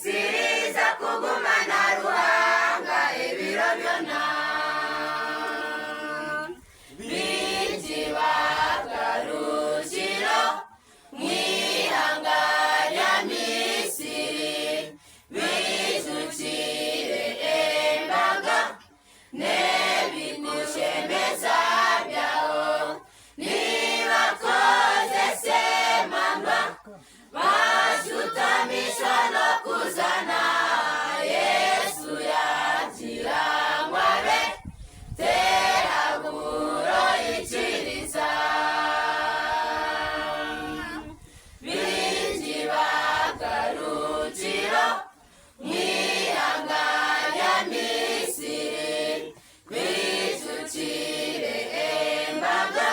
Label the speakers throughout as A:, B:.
A: siriza kugumana Ruhanga ibiro byona bijibagarukiro mwihanga rya Misiri bijukire embaga nebikushemeza byaho nibakoze semamba bashutamishwa no kuzana Yesu yagira ngwabe teraguro ikiriza bijibagarukiro mwihanga rya Misiri bijukire embaga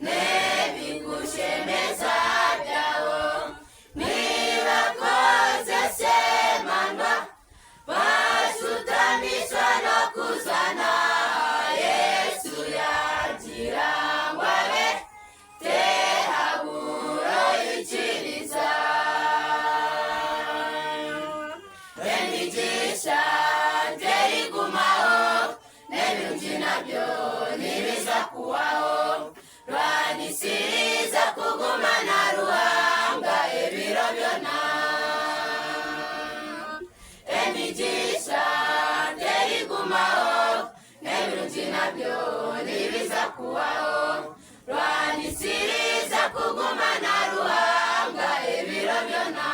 A: nebikushemeza byaho nibakoze semamba bashutamishwa no kuzana Yesu yagira ngwabe teraguro ikiriza imigisha terigumaho n'ibintu nabyo nibiza kuwaho rwanisiriza kugumana Ruhanga ibiro byona imigisha terigumaho n'ibintu nabyo nibiza kuwaho rwanisiriza kugumana Ruhanga ibiro byona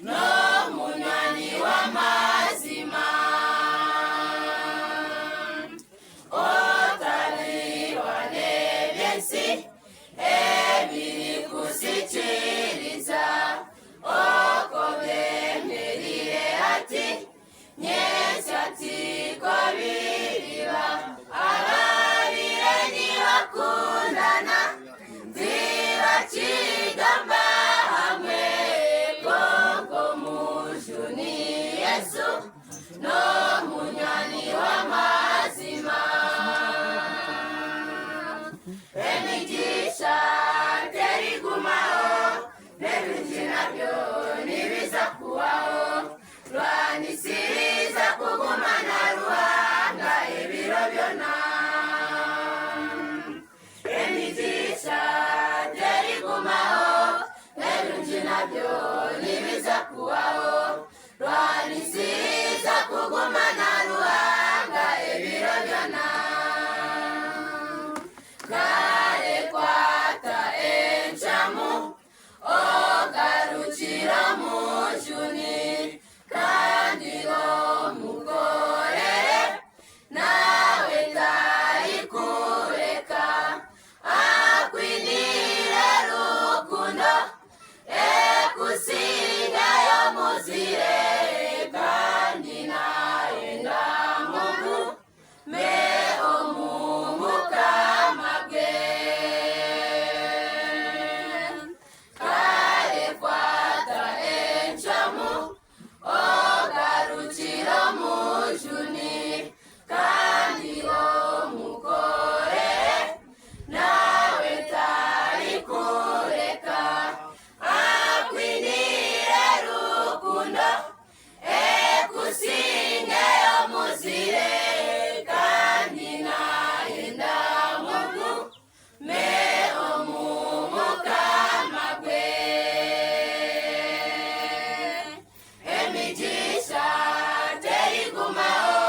A: no munani w'amazima otari warebye nsi ebiri kusikiriza oko byemerire ati nyesi ati ko biriba ababire ntibakundana ntibakigamba hamwe Yesu no munani w'amazima imigisha terigumaho n'ibintu nabyo nibiza kuwaho rwanisiriza kugumana Ruhanga ibiro byona imigisha terigumaho n'ibintu nabyo nibiza kuwaho rwanisiriza kugumana Ruhanga ibiro byona kare kwata encamu ogarukira mujuni kandi omukorere nawe tari kureka akwinire rukundo ekusingayo muzire kandi naenda Mungu me omumukamage kare kwata encamu ogarukira mujuni kandi omukore nawe tari kureka akwinire rukundo ekusingayo muzire kandi naenda Mungu me omumukamagwe imigisha terigumaho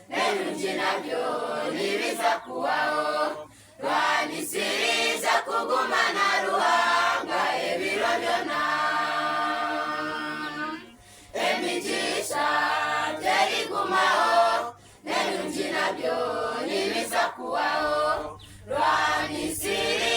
A: n'ibintu nabyo nibiza kuwaho rwanisiriza kugumana Ruhanga ibiro byona imigisha terigumaho n'ibintu nabyo nibiza kuwaho rwanisiriza